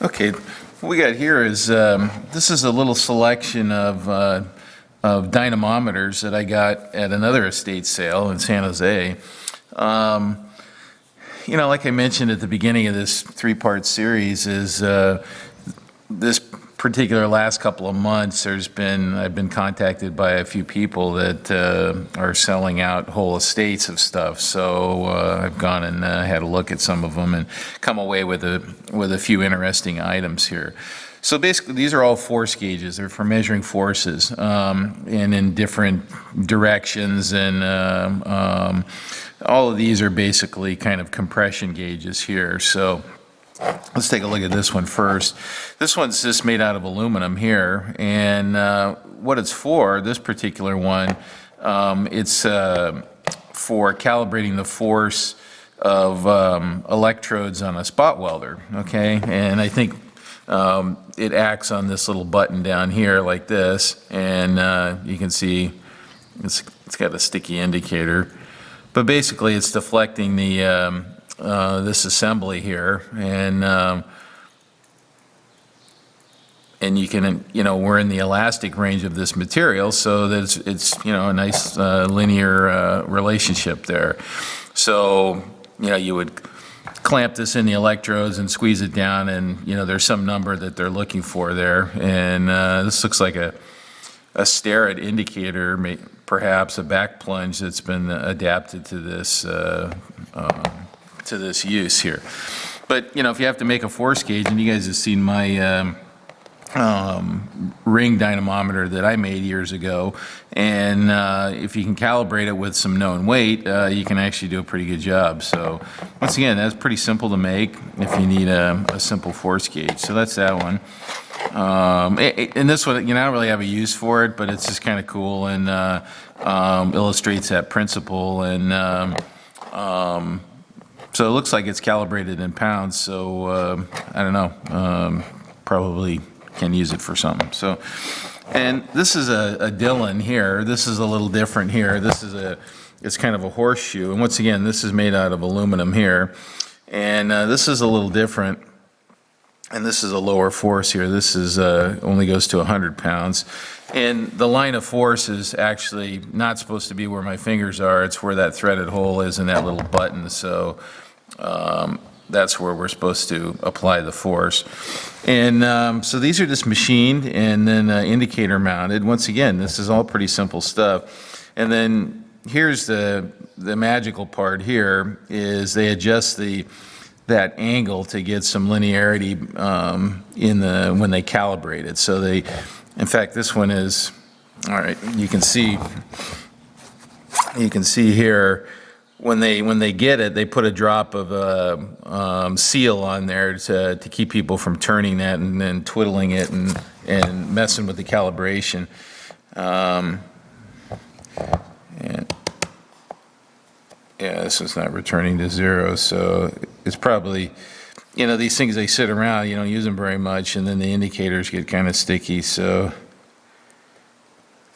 Okay, what we got here is this is a little selection of dynamometers that I got at another estate sale in San Jose. You know, like I mentioned at the beginning of this three-part series, is this particular last couple of months, I've been contacted by a few people that are selling out whole estates of stuff. So I've gone and had a look at some of them and come away with a few interesting items here. So basically, these are all force gauges. They're for measuring forces and in different directions, and all of these are basically kind of compression gauges here. So let's take a look at this one first. This one's just made out of aluminum here, and what it's for, this particular one, it's for calibrating the force of electrodes on a spot welder, okay? And I think it acts on this little button down here like this, and you can see it's got a sticky indicator. But basically it's deflecting the this assembly here, and you can, you know, we're in the elastic range of this material, so that it's you know, a nice linear relationship there. So, you know, you would clamp this in the electrodes and squeeze it down, and you know, there's some number that they're looking for there, and this looks like a Starrett indicator, perhaps a back plunge that's been adapted to this use here. But you know, if you have to make a force gauge, and you guys have seen my ring dynamometer that I made years ago, and if you can calibrate it with some known weight, you can actually do a pretty good job. So once again, that's pretty simple to make if you need a simple force gauge. So that's that one. And this one, you know, I don't really have a use for it, but it's just kind of cool, and illustrates that principle. And so it looks like it's calibrated in pounds, so I don't know, probably can use it for something. So, and this is a Dillon here. This is a little different here. It's kind of a horseshoe, and once again, this is made out of aluminum here, and this is a little different. And this is a lower force here. This is only goes to 100 pounds. And the line of force is actually not supposed to be where my fingers are. It's where that threaded hole is in that little button. So that's where we're supposed to apply the force. And so these are just machined and then indicator mounted. Once again, this is all pretty simple stuff. And then here's the magical part here is they adjust that angle to get some linearity when they calibrate it. So in fact, this one is, all right, you can see here, when they get it, they put a drop of seal on there to keep people from turning that and then twiddling it and messing with the calibration. And yeah, this is not returning to zero, so it's probably, you know, these things, they sit around, you don't use them very much, and then the indicators get kind of sticky, so,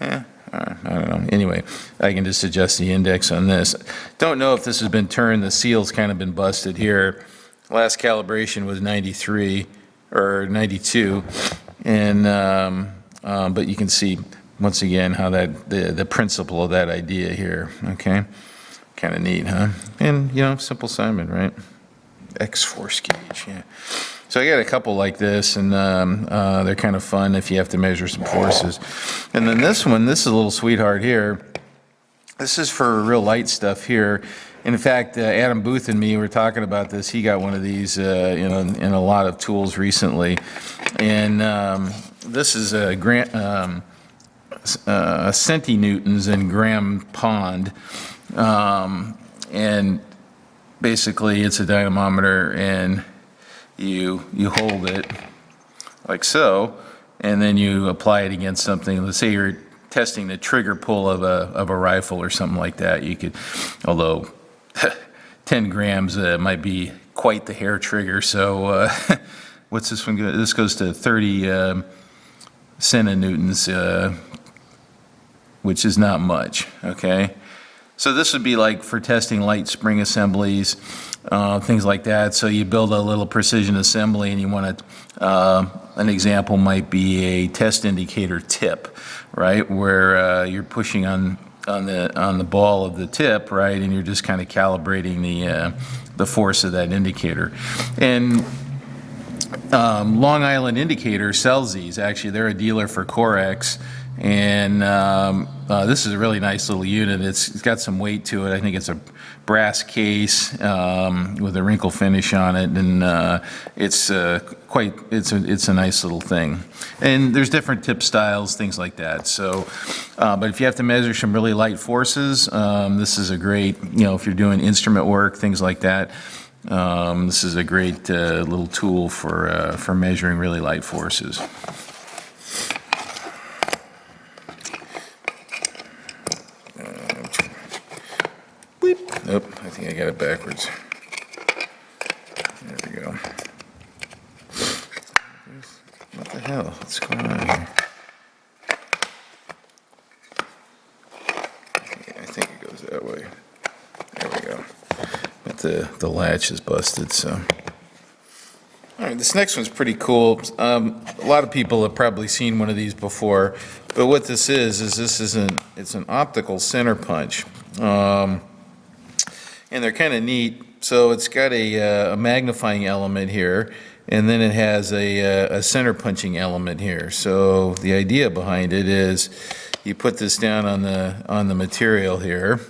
yeah, I don't know. Anyway, I can just adjust the index on this. Don't know if this has been turned, the seal's kind of been busted here. Last calibration was 93, or 92, and, but you can see, once again, how the principle of that idea here, okay? Kind of neat, huh? And, you know, simple Simon, right? X force gauge, yeah. So I got a couple like this, and they're kind of fun if you have to measure some forces. And then this one, this is a little sweetheart here. This is for real light stuff here. In fact, Adam Booth and me were talking about this. He got one of these, you know, in a lot of tools recently. And this is a centinewtons in gram pond. And basically it's a dynamometer, and you hold it like so, and then you apply it against something. Let's say you're testing the trigger pull of a rifle or something like that. You could, although 10 grams might be quite the hair trigger. So what's this one? This goes to 30 centinewtons, which is not much, okay? So this would be like for testing light spring assemblies, things like that. So you build a little precision assembly and you want to, an example might be a test indicator tip, right? Where you're pushing on the ball of the tip, right? And you're just kind of calibrating the force of that indicator. And Long Island Indicator sells these. Actually, they're a dealer for Corex. And this is a really nice little unit. It's got some weight to it. I think it's a brass case with a wrinkle finish on it, and it's a nice little thing. And there's different tip styles, things like that. So, but if you have to measure some really light forces, this is a great, if you're doing instrument work, things like that. This is a great little tool for measuring really light forces. Nope, I think I got it backwards. There we go. What the hell? What's going on here? I think it goes that way. There we go. But the latch is busted, so. All right, this next one's pretty cool. A lot of people have probably seen one of these before, but what this is it's an optical center punch. And they're kind of neat. So it's got a magnifying element here, and then it has a center punching element here. So the idea behind it is you put this down on the material here.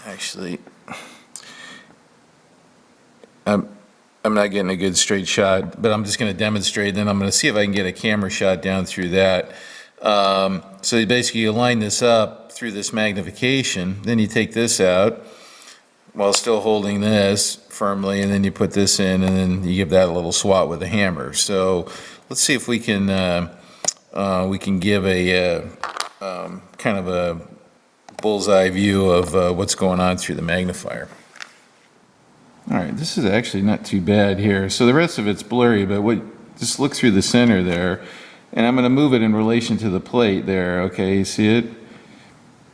Actually, I'm not getting a good straight shot, but I'm just going to demonstrate. Then I'm going to see if I can get a camera shot down through that. So basically you line this up through this magnification, then you take this out while still holding this firmly, and then you put this in, and then you give that a little swat with a hammer. So let's see if we can give a kind of a bullseye view of what's going on through the magnifier. All right, this is actually not too bad here. So the rest of it's blurry, but just look through the center there. And I'm going to move it in relation to the plate there, okay, you see it?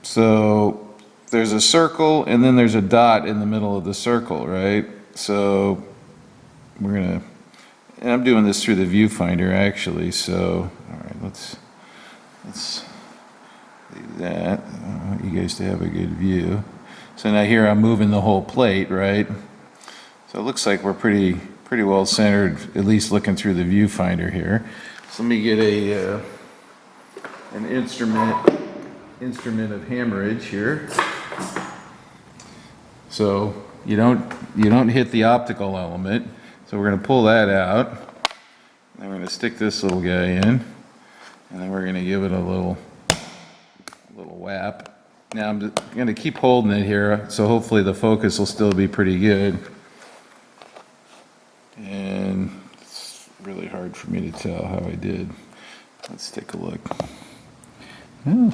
So there's a circle and then there's a dot in the middle of the circle, right? So and I'm doing this through the viewfinder actually, so, all right, let's leave that. I want you guys to have a good view. So now here I'm moving the whole plate, right? So it looks like we're pretty well centered, at least looking through the viewfinder here. So let me get an instrument of hammerage here. So you don't hit the optical element. So we're going to pull that out. Then we're going to stick this little guy in, and then we're going to give it a little whap. Now I'm going to keep holding it here, so hopefully the focus will still be pretty good. And it's really hard for me to tell how I did. Let's take a look. Oh.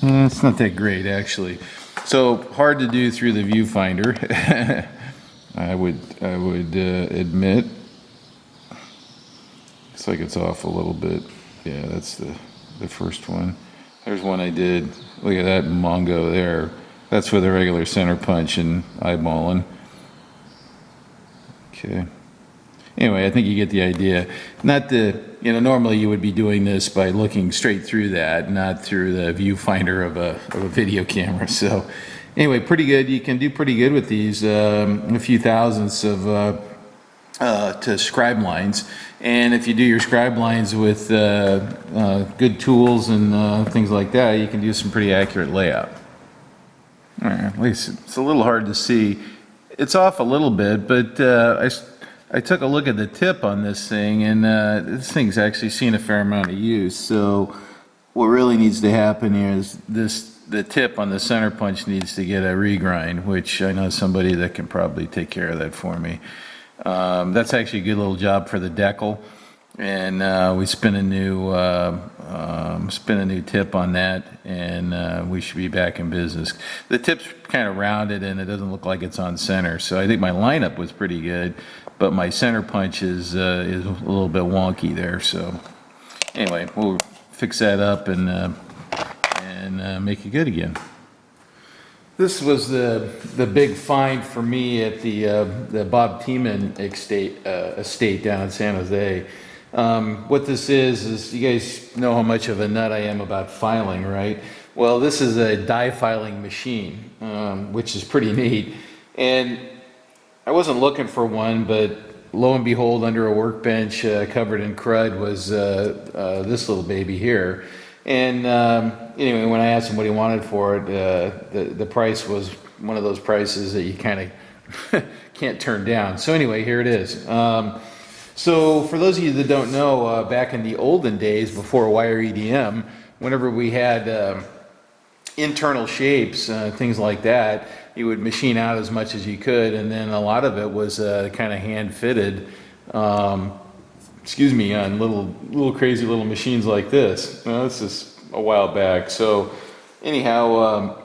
It's not that great, actually. So hard to do through the viewfinder. I would admit. Looks like it's off a little bit. Yeah, that's the first one. There's one I did. Look at that Mongo there. That's with a regular center punch and eyeballing. Okay. Anyway, I think you get the idea. Normally you would be doing this by looking straight through that, not through the viewfinder of a video camera. So anyway, pretty good. You can do pretty good with these, a few thousandths of to scribe lines. And if you do your scribe lines with good tools and things like that, you can do some pretty accurate layout. All right, at least it's a little hard to see. It's off a little bit, but I took a look at the tip on this thing, and this thing's actually seen a fair amount of use. So what really needs to happen here is the tip on the center punch needs to get a regrind, which I know somebody that can probably take care of that for me. That's actually a good little job for the decal, and we spin a new tip on that, and we should be back in business. The tip's kind of rounded and it doesn't look like it's on center, so I think my lineup was pretty good, but my center punch is a little bit wonky there. So anyway, we'll fix that up and make it good again. This was the big find for me at the Bob Tiemann estate down in San Jose. What this is you guys know how much of a nut I am about filing, right? Well, this is a die filing machine, which is pretty neat. And I wasn't looking for one, but lo and behold, under a workbench covered in crud was this little baby here. And anyway, when I asked him what he wanted for it, the price was one of those prices that you kind of can't turn down. So anyway, here it is. So for those of you that don't know, back in the olden days before wire EDM, whenever we had internal shapes, things like that, you would machine out as much as you could, and then a lot of it was kind of hand fitted, on little crazy little machines like this. This is a while back. So anyhow,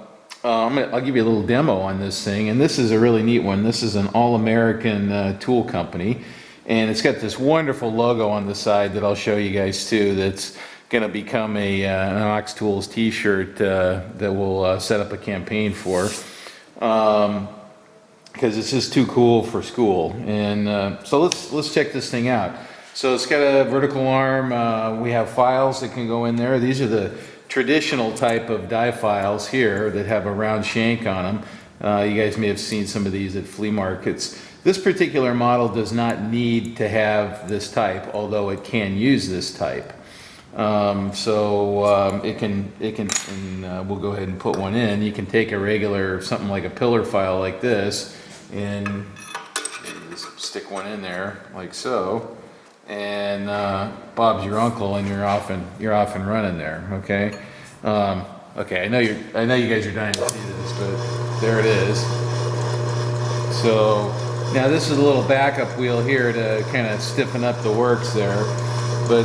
I'll give you a little demo on this thing, and this is a really neat one. This is an all-American tool company, and it's got this wonderful logo on the side that I'll show you guys too. That's going to become an Ox Tools t-shirt that we'll set up a campaign for, because it's just too cool for school. And so let's check this thing out. So it's got a vertical arm. We have files that can go in there. These are the traditional type of die files here that have a round shank on them. You guys may have seen some of these at flea markets. This particular model does not need to have this type, although it can use this type. It can, and we'll go ahead and put one in. You can take a regular, something like a pillar file like this, and just stick one in there like so, and Bob's your uncle, and you're off and running there. Okay. Okay. I know you guys are dying to see this, but there it is. So now this is a little backup wheel here to kind of stiffen up the works there, but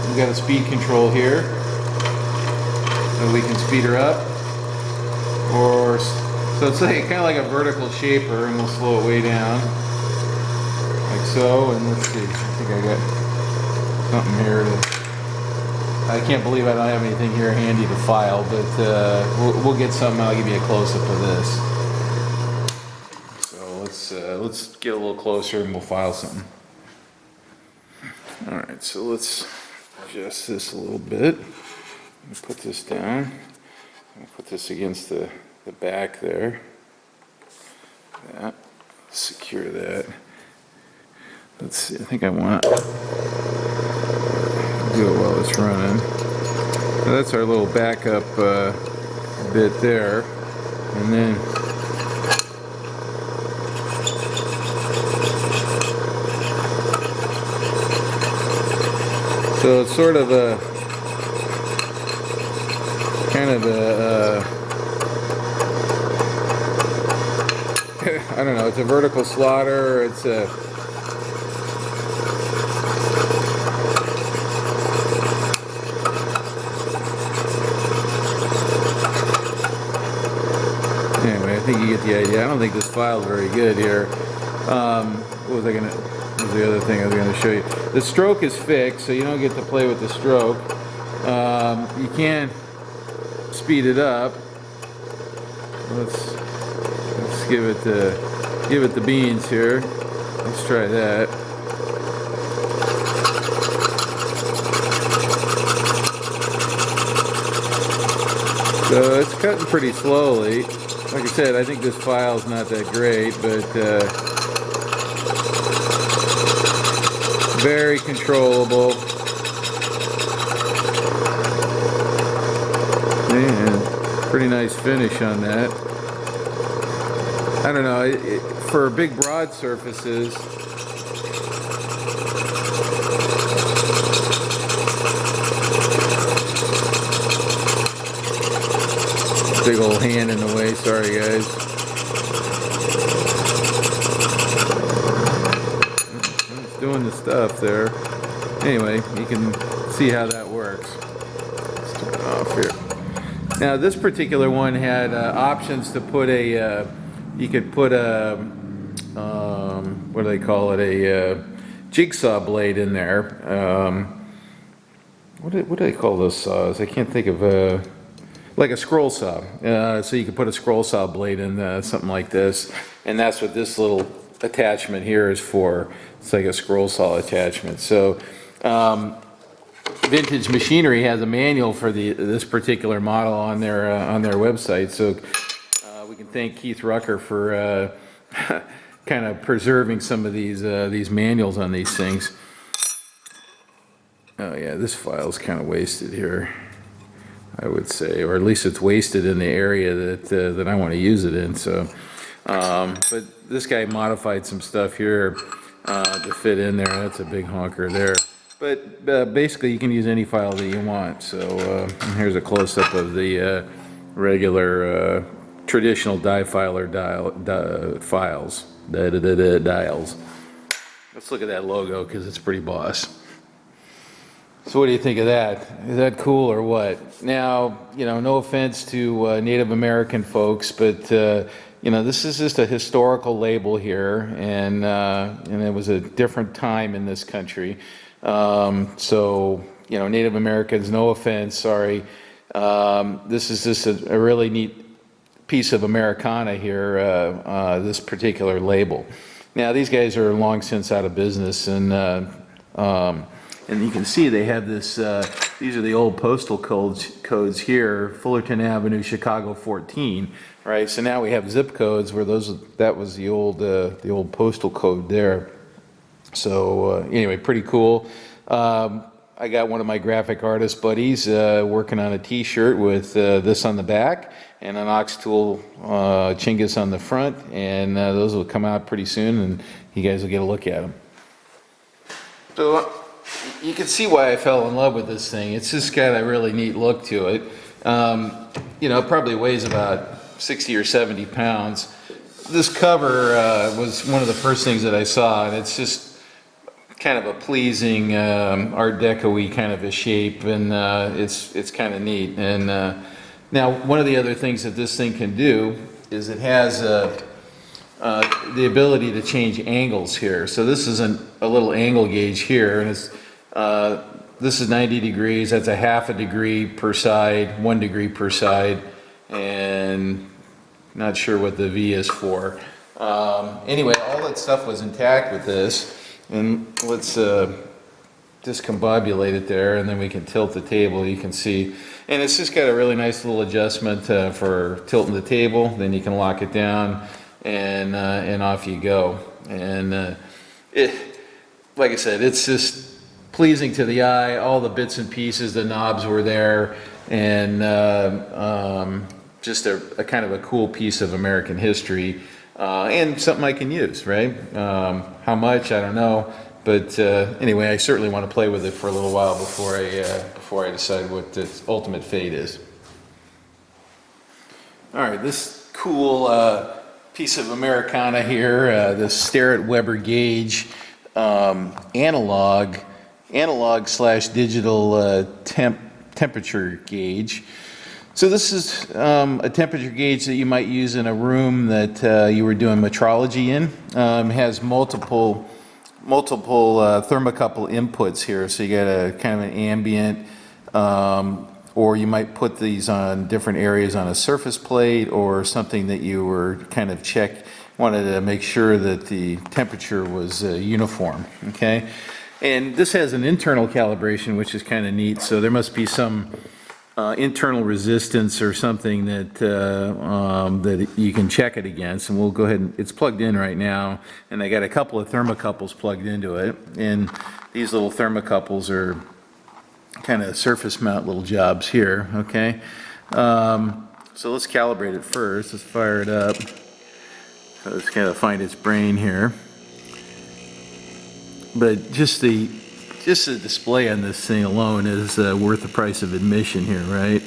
we've got a speed control here, so we can speed her up, so it's like kind of like a vertical shaper, and we'll slow it way down, like so. And let's see, I think I got something here I can't believe I don't have anything here handy to file, but we'll get something. I'll give you a close-up of this. So let's get a little closer and we'll file something. All right, so let's adjust this a little bit. Put this down. Put this against the back there. That. Secure that. Let's see, I think I want to do it while it's running. Now that's our little backup bit there. And then so it's sort of a kind of a I don't know, it's a vertical slaughter, it's a anyway, I think you get the idea. I don't think this file's very good here. What was the other thing I was going to show you? The stroke is fixed, so you don't get to play with the stroke. You can speed it up. Let's give it the beans here. Let's try that. So it's cutting pretty slowly. Like I said, I think this file's not that great, but very controllable. And pretty nice finish on that. I don't know, for big broad surfaces, big old hand in the way, sorry guys. It's doing the stuff there. Anyway, you can see how that works. Let's turn it off here. Now this particular one had options to put a, you could put a what do they call it, a jigsaw blade in there. What do they call those saws? I can't think of like a scroll saw. So you can put a scroll saw blade in something like this, and that's what this little attachment here is for. It's like a scroll saw attachment. So Vintage Machinery has a manual for this particular model on their website. So we can thank Keith Rucker for kind of preserving some of these manuals on these things. Oh yeah, this file's kind of wasted here, I would say, or at least it's wasted in the area that I want to use it in. So, but this guy modified some stuff here to fit in there. That's a big honker there. But basically, you can use any file that you want. So here's a close-up of the regular traditional die filer files, dials. Let's look at that logo because it's pretty boss. So what do you think of that? Is that cool or what? Now, no offense to Native American folks, but this is just a historical label here, and it was a different time in this country. So, Native Americans, no offense, sorry. This is just a really neat piece of Americana here, this particular label. Now, these guys are long since out of business, and you can see they have this, these are the old postal codes here, Fullerton Avenue, Chicago 14, right? So now we have zip codes where that was the old postal code there. So anyway, pretty cool. I got one of my graphic artist buddies working on a t-shirt with this on the back and an ox tool Chinggis on the front, and those will come out pretty soon, and you guys will get a look at them. So you can see why I fell in love with this thing. It's just got a really neat look to it. It probably weighs about 60 or 70 pounds. This cover was one of the first things that I saw, and it's just kind of a pleasing Art Deco-y kind of a shape, and it's kind of neat. And now, one of the other things that this thing can do is it has the ability to change angles here. So this is a little angle gauge here, and this is 90 degrees. That's a half a degree per side, 1 degree per side, and not sure what the V is for. Anyway, all that stuff was intact with this, and let's discombobulate it there, and then we can tilt the table. You can see, and it's just got a really nice little adjustment for tilting the table. Then you can lock it down, and off you go. And like I said, it's just pleasing to the eye. All the bits and pieces, the knobs were there, and just a kind of a cool piece of American history, and something I can use, right? How much, I don't know, but anyway, I certainly want to play with it for a little while before I decide what its ultimate fate is. All right, this cool piece of Americana here, the Starrett Webber gauge, analog / digital temperature gauge. So this is a temperature gauge that you might use in a room that you were doing metrology in. It has multiple thermocouple inputs here. So you got a kind of an ambient, or you might put these on different areas on a surface plate, or something that you were kind of wanted to make sure that the temperature was uniform, okay? And this has an internal calibration, which is kind of neat. So there must be some internal resistance or something that that you can check it against, and we'll go ahead and it's plugged in right now, and I got a couple of thermocouples plugged into it, and these little thermocouples are kind of surface mount little jobs here, okay? So let's calibrate it first. Let's fire it up. So it's got to find its brain here, but just the display on this thing alone is worth the price of admission here, right?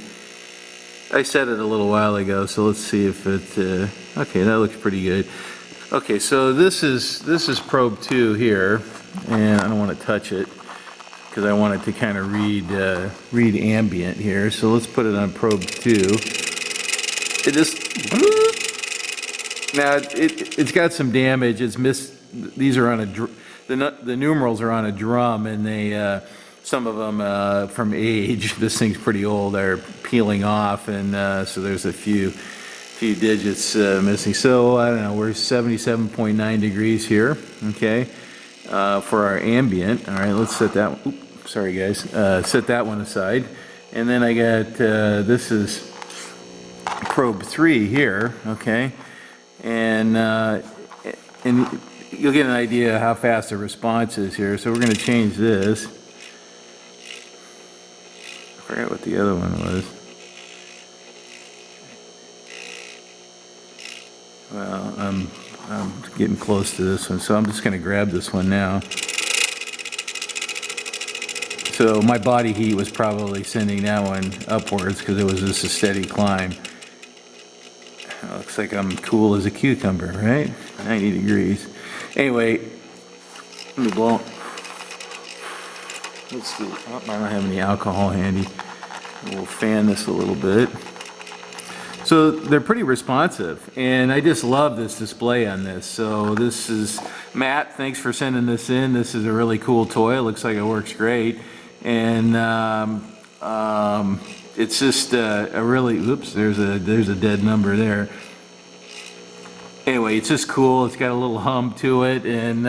I said it a little while ago, so let's see if it, okay, that looks pretty good. Okay, so this is probe 2 here, and I don't want to touch it because I want it to kind of read ambient here. So let's put it on probe 2. It just, Now it's got some damage. It's missed. These are on the numerals are on a drum, and they some of them from age. This thing's pretty old. They're peeling off, and so there's a few digits missing. So I don't know. We're 77.9 degrees here. Okay, for our ambient. All right, let's set that. Oops, sorry guys. Set that one aside, and then I got this is probe 3 here. Okay. And you'll get an idea how fast the response is here. So we're going to change this. I forgot what the other one was. Well, I'm getting close to this one, so I'm just going to grab this one now. So my body heat was probably sending that one upwards because it was just a steady climb. Looks like I'm cool as a cucumber, right? 90 degrees. Anyway, let me blow. Let's see. Oh, I don't have any alcohol handy. We'll fan this a little bit. So they're pretty responsive, and I just love this display on this. So this is Matt. Thanks for sending this in. This is a really cool toy. It looks like it works great, and it's just a really, oops, there's a dead number there. Anyway, it's just cool. It's got a little hum to it, and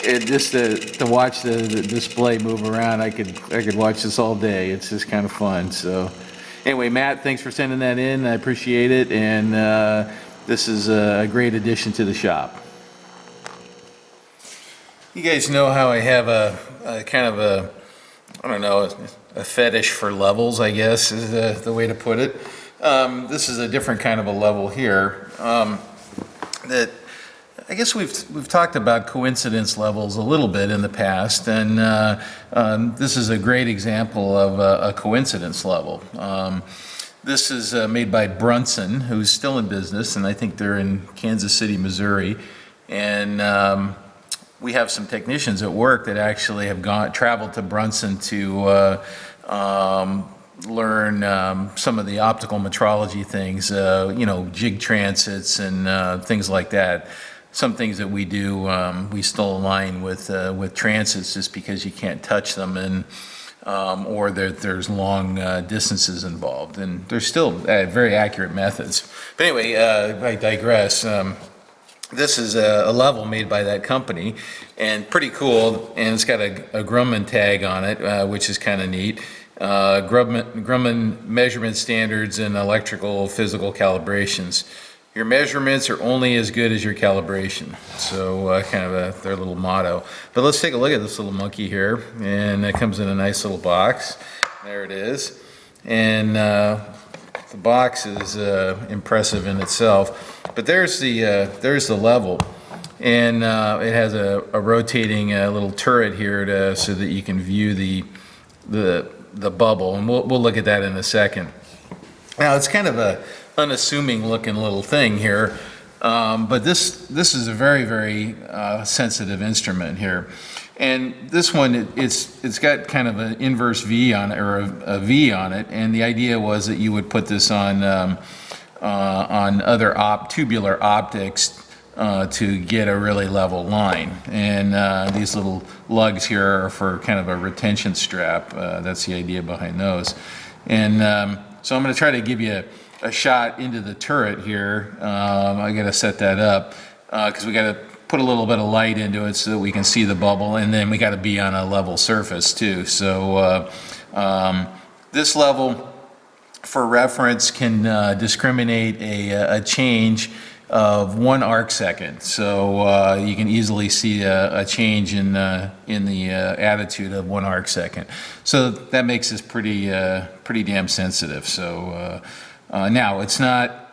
it just to watch the display move around, I could watch this all day. It's just kind of fun. So anyway, Matt, thanks for sending that in. I appreciate it, and this is a great addition to the shop. You guys know how I have a kind of a, I don't know, a fetish for levels, I guess is the way to put it. This is a different kind of a level here. That I guess we've talked about coincidence levels a little bit in the past, and this is a great example of a coincidence level. This is made by Brunson, who's still in business, and I think they're in Kansas City, Missouri, and we have some technicians at work that actually have traveled to Brunson to learn some of the optical metrology things, jig transits and things like that. Some things that we do, we still align with transits just because you can't touch them, and or there's long distances involved, and there's still very accurate methods. But anyway, I digress. This is a level made by that company, and pretty cool, and it's got a Grumman tag on it, which is kind of neat. Grumman measurement standards and electrical physical calibrations. Your measurements are only as good as your calibration. So kind of their little motto. But let's take a look at this little monkey here, and it comes in a nice little box. There it is, and the box is impressive in itself. But there's the level, and it has a rotating little turret here so that you can view the bubble, and we'll look at that in a second. Now it's kind of a unassuming looking little thing here, but this is a very, very sensitive instrument here. And this one, it's got kind of an inverse V on it, or a V on it, and the idea was that you would put this on other tubular optics to get a really level line. And these little lugs here are for kind of a retention strap. That's the idea behind those. And so I'm going to try to give you a shot into the turret here. I got to set that up because we got to put a little bit of light into it so that we can see the bubble, and then we got to be on a level surface too. So this level, for reference, can discriminate a change of 1 arc second. So you can easily see a change in the attitude of 1 arc second. So that makes this pretty damn sensitive. So now it's not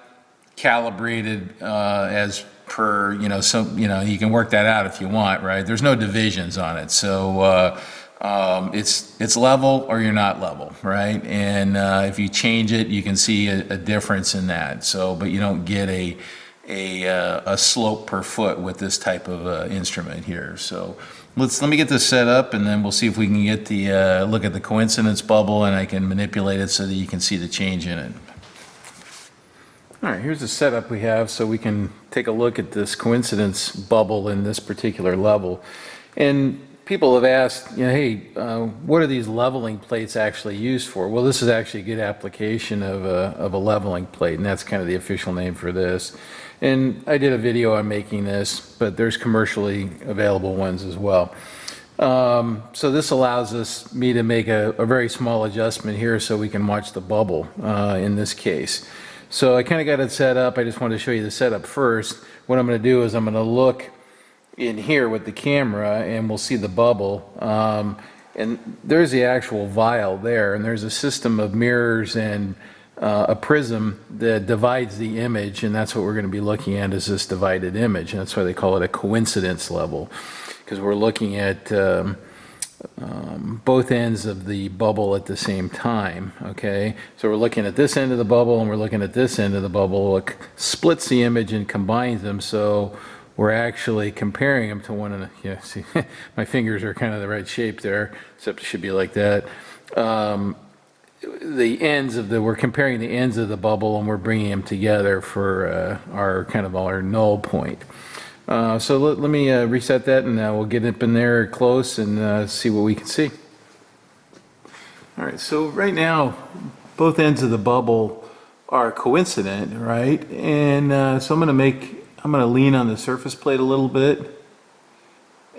calibrated as per, you can work that out if you want, right? There's no divisions on it. So it's level or you're not level, right? And if you change it, you can see a difference in that. So, but you don't get a slope per foot with this type of instrument here. So let me get this set up, and then we'll see if we can get the look at the coincidence bubble, and I can manipulate it so that you can see the change in it. All right, here's the setup we have so we can take a look at this coincidence bubble in this particular level. And people have asked, you know, hey, what are these leveling plates actually used for? Well, this is actually a good application of a leveling plate, and that's kind of the official name for this. And I did a video on making this, but there's commercially available ones as well. So this allows me to make a very small adjustment here so we can watch the bubble in this case. So I kind of got it set up. I just wanted to show you the setup first. What I'm going to do is I'm going to look in here with the camera and we'll see the bubble. And there's the actual vial there, and there's a system of mirrors and a prism that divides the image, and that's what we're going to be looking at, is this divided image. And that's why they call it a coincidence level, because we're looking at both ends of the bubble at the same time, okay? So we're looking at this end of the bubble and we're looking at this end of the bubble. It splits the image and combines them, so we're actually comparing them to one another. Yeah, see, my fingers are kind of the right shape there, except it should be like that. We're comparing the ends of the bubble and we're bringing them together for our null point. So let me reset that, and we'll get up in there close and see what we can see. All right, so right now both ends of the bubble are coincident, right? And so I'm going to lean on the surface plate a little bit,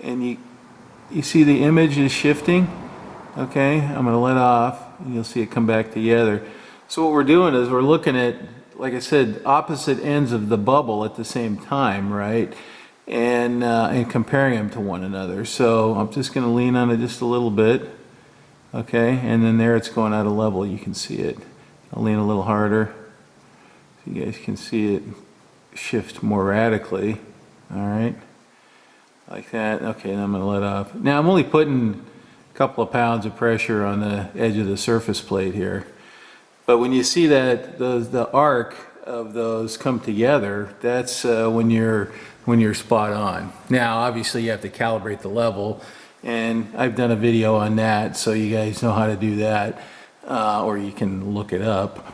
and you see the image is shifting. Okay, I'm going to let off and you'll see it come back together. So what we're doing is we're looking at, like I said, opposite ends of the bubble at the same time, right? And comparing them to one another. So I'm just going to lean on it just a little bit. Okay, and then there it's going out of level. You can see it. I'll lean a little harder so you guys can see it shift more radically. All right, like that. Okay, and I'm going to let off. Now I'm only putting a couple of pounds of pressure on the edge of the surface plate here. But when you see that the arc of those come together, that's when you're spot on. Now, obviously, you have to calibrate the level, and I've done a video on that, so you guys know how to do that, or you can look it up.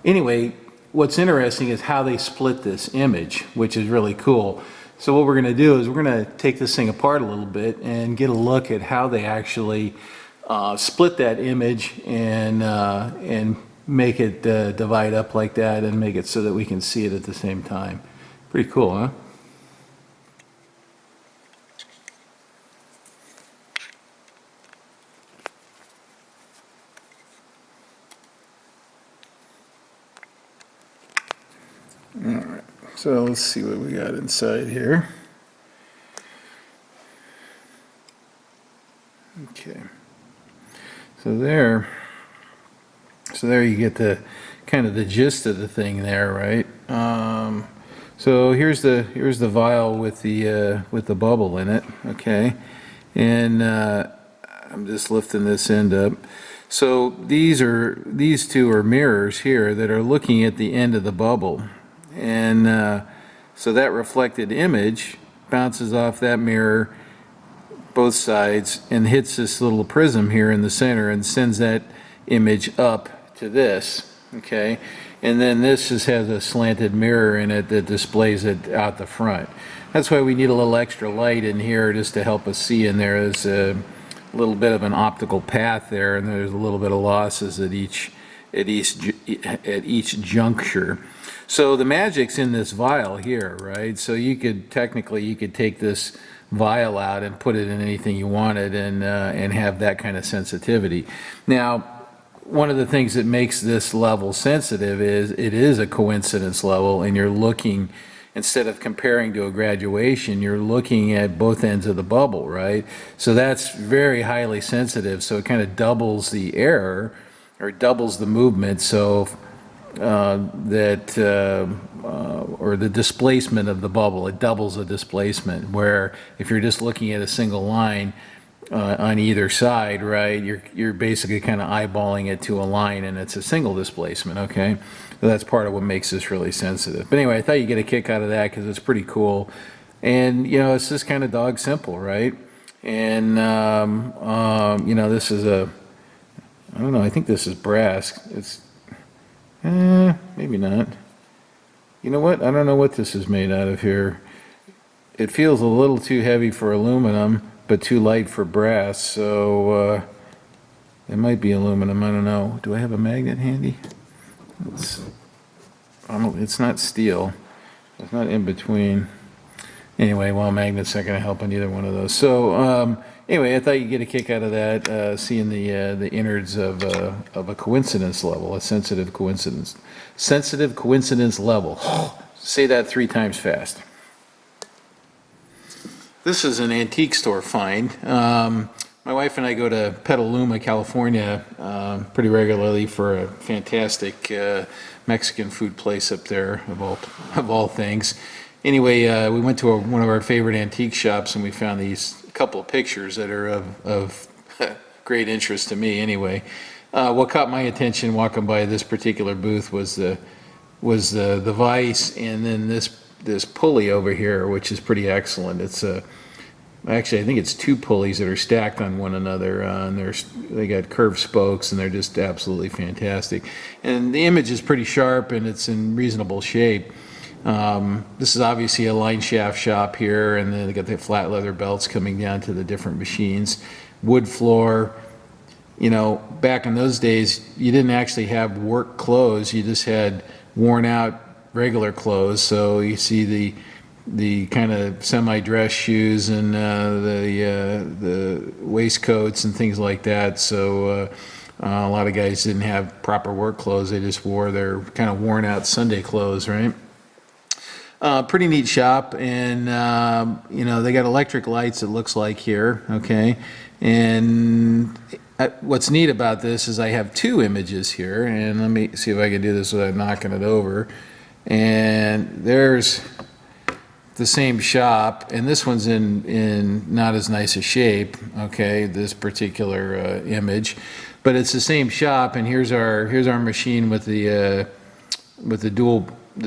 Anyway, what's interesting is how they split this image, which is really cool. So what we're going to do is we're going to take this thing apart a little bit and get a look at how they actually split that image and make it divide up like that, and make it so that we can see it at the same time. Pretty cool, huh? All right, so let's see what we got inside here. Okay, so there you get the kind of the gist of the thing there, right? So here's the vial with the bubble in it, okay, and I'm just lifting this end up. So these two are mirrors here that are looking at the end of the bubble, and so that reflected image bounces off that mirror, both sides, and hits this little prism here in the center and sends that image up to this, okay? And then this has a slanted mirror in it that displays it out the front. That's why we need a little extra light in here just to help us see in there. There's a little bit of an optical path there, and there's a little bit of losses at each juncture. So the magic's in this vial here, right? So you could take this vial out and put it in anything you wanted and have that kind of sensitivity. Now, one of the things that makes this level sensitive is it is a coincidence level, and you're looking, instead of comparing to a graduation, you're looking at both ends of the bubble, right? So that's very highly sensitive, so it kind of doubles the error or doubles the movement, so or the displacement of the bubble. It doubles the displacement, where if you're just looking at a single line on either side, right, you're basically kind of eyeballing it to a line, and it's a single displacement, okay? So that's part of what makes this really sensitive. But anyway, I thought you'd get a kick out of that because it's pretty cool. And, you know, it's just kind of dog simple, right? And, you know, this is I don't know, I think this is brass. Maybe not. You know what? I don't know what this is made out of here. It feels a little too heavy for aluminum, but too light for brass, so it might be aluminum. I don't know. Do I have a magnet handy? It's not steel. It's not in between. Anyway, well, magnets not going to help on either one of those. So anyway, I thought you'd get a kick out of that, seeing the innards of a coincidence level, a sensitive coincidence level. Say that 3 times fast. This is an antique store find. My wife and I go to Petaluma, California, pretty regularly for a fantastic Mexican food place up there, of all things. Anyway, we went to one of our favorite antique shops, and we found these couple of pictures that are of great interest to me. Anyway, what caught my attention walking by this particular booth was the vise, and then this pulley over here, which is pretty excellent. It's actually, I think it's 2 pulleys that are stacked on one another, and they got curved spokes, and they're just absolutely fantastic. And the image is pretty sharp, and it's in reasonable shape. This is obviously a line shaft shop here, and then they got the flat leather belts coming down to the different machines. Wood floor. You know, back in those days, you didn't actually have work clothes. You just had worn out regular clothes. So you see the kind of semi-dress shoes and the waistcoats and things like that. So a lot of guys didn't have proper work clothes. They just wore their kind of worn out Sunday clothes, right? Pretty neat shop, and you know, they got electric lights, it looks like here, okay? And what's neat about this is I have 2 images here, and let me see if I can do this without knocking it over. And there's the same shop, and this one's in not as nice a shape, okay, this particular image, but it's the same shop, and here's our machine with the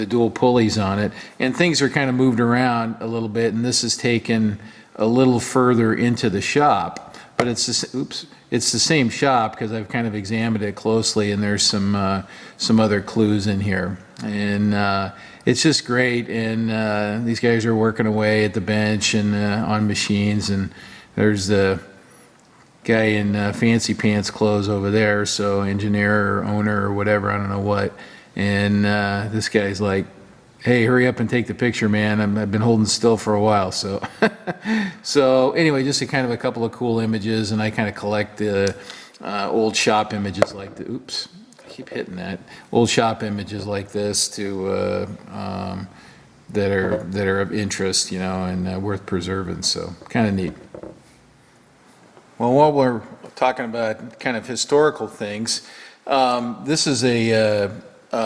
dual pulleys on it, and things are kind of moved around a little bit, and this is taken a little further into the shop, but it's the same shop because I've kind of examined it closely, and there's some other clues in here, and it's just great. And these guys are working away at the bench and on machines, and there's the guy in fancy pants clothes over there, so engineer or owner or whatever, I don't know what. And this guy's like, hey, hurry up and take the picture, man. I've been holding still for a while. So so anyway, just a couple of cool images, and I kind of collect the old shop images like the, oops, I keep hitting that, old shop images like this to that are of interest, you know, and worth preserving. So kind of neat. Well, while we're talking about kind of historical things, this is a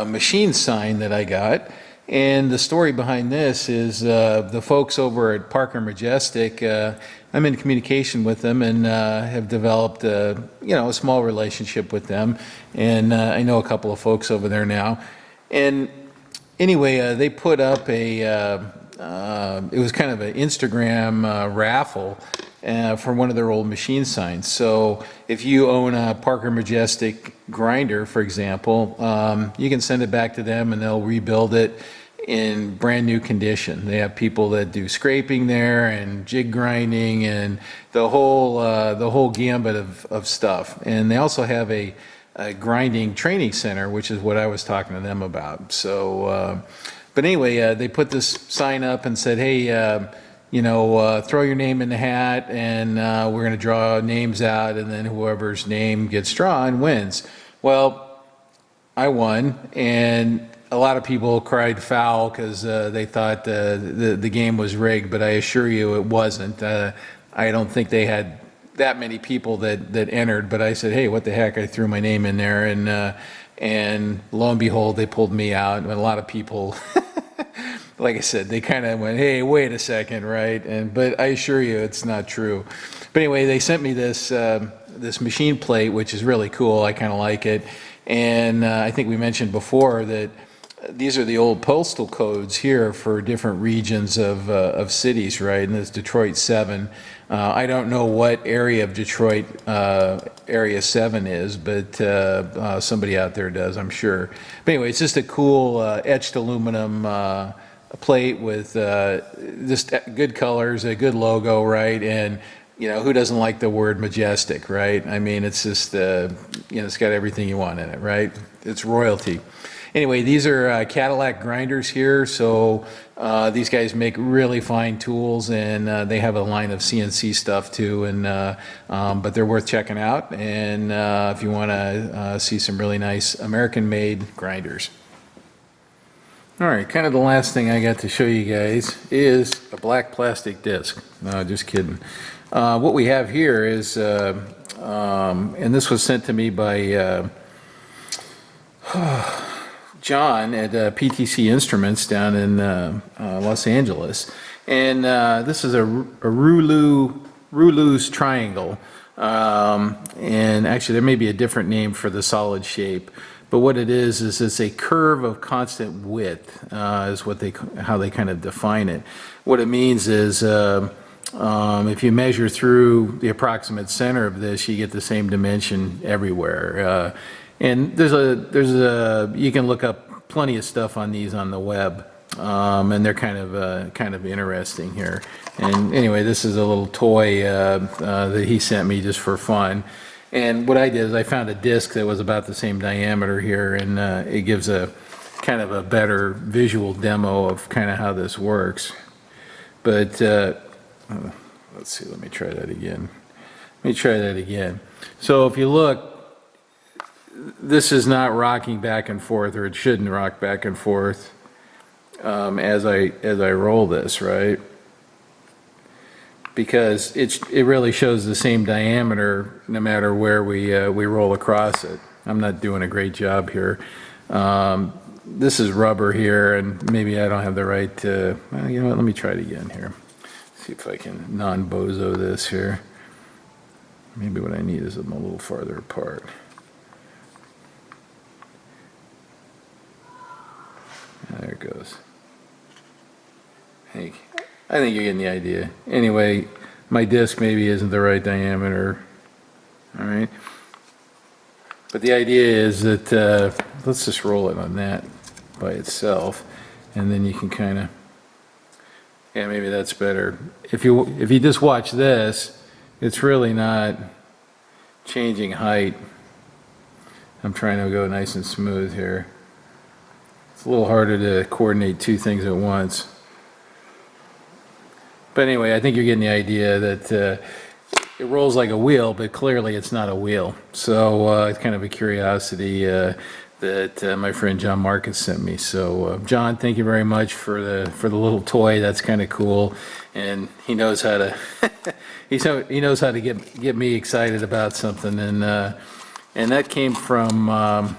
machine sign that I got, and the story behind this is the folks over at Parker Majestic. I'm in communication with them and have developed a small relationship with them, and I know a couple of folks over there now. And anyway, they put up it was kind of an Instagram raffle for one of their old machine signs. So if you own a Parker Majestic grinder, for example, you can send it back to them and they'll rebuild it in brand new condition. They have people that do scraping there and jig grinding and the whole gambit of stuff. And they also have a grinding training center, which is what I was talking to them about. So, but anyway, they put this sign up and said, hey, throw your name in the hat, and we're going to draw names out, and then whoever's name gets drawn wins. Well, I won, and a lot of people cried foul because they thought the game was rigged, but I assure you it wasn't. I don't think they had that many people that entered, but I said, hey, what the heck? I threw my name in there, and lo and behold, they pulled me out. And a lot of people, like I said, they kind of went, hey, wait a second, right? But I assure you it's not true. But anyway, they sent me this machine plate, which is really cool. I kind of like it. And I think we mentioned before that these are the old postal codes here for different regions of cities, right? And there's Detroit 7. I don't know what area of Detroit Area 7 is, but somebody out there does, I'm sure. But anyway, it's just a cool etched aluminum plate with just good colors, a good logo, right? And you know, who doesn't like the word majestic, right? I mean, it's just, you know, it's got everything you want in it, right? It's royalty. Anyway, these are Cadillac grinders here. So these guys make really fine tools, and they have a line of CNC stuff too. And but they're worth checking out. And if you want to see some really nice American-made grinders. All right, kind of the last thing I got to show you guys is a black plastic disc. No, just kidding. What we have here is, and this was sent to me by John at PTC Instruments down in Los Angeles. And this is a Reuleax triangle. And actually there may be a different name for the solid shape. But what it is it's a curve of constant width, is what how they kind of define it. What it means is if you measure through the approximate center of this, you get the same dimension everywhere. And you can look up plenty of stuff on these on the web, and they're kind of interesting here. And anyway, this is a little toy that he sent me just for fun. And what I did is I found a disc that was about the same diameter here, and it gives a kind of a better visual demo of kind of how this works. But let's see, let me try that again. So if you look, this is not rocking back and forth, or it shouldn't rock back and forth as I roll this, right? Because it really shows the same diameter no matter where we roll across it. I'm not doing a great job here. This is rubber here, and maybe I don't have the right, well, you know what, let me try it again here. See if I can non-bozo this here. Maybe what I need is them a little farther apart. There it goes. I think you're getting the idea. Anyway, my disc maybe isn't the right diameter. All right. But the idea is that let's just roll it on that by itself, and then you can kind of, yeah, maybe that's better. If you just watch this, it's really not changing height. I'm trying to go nice and smooth here. It's a little harder to coordinate two things at once. But anyway, I think you're getting the idea that it rolls like a wheel, but clearly it's not a wheel. So it's kind of a curiosity that my friend John Marcus sent me. So John, thank you very much for the little toy. That's kind of cool, and he knows how to he knows how to get me excited about something. And that came from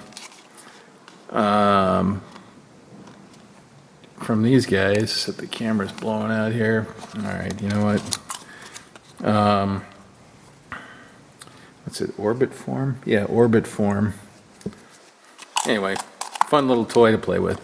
these guys. The camera's blowing out here. All right, you know what? What's it, Orbit Form? Yeah, Orbit Form. Anyway, fun little toy to play with.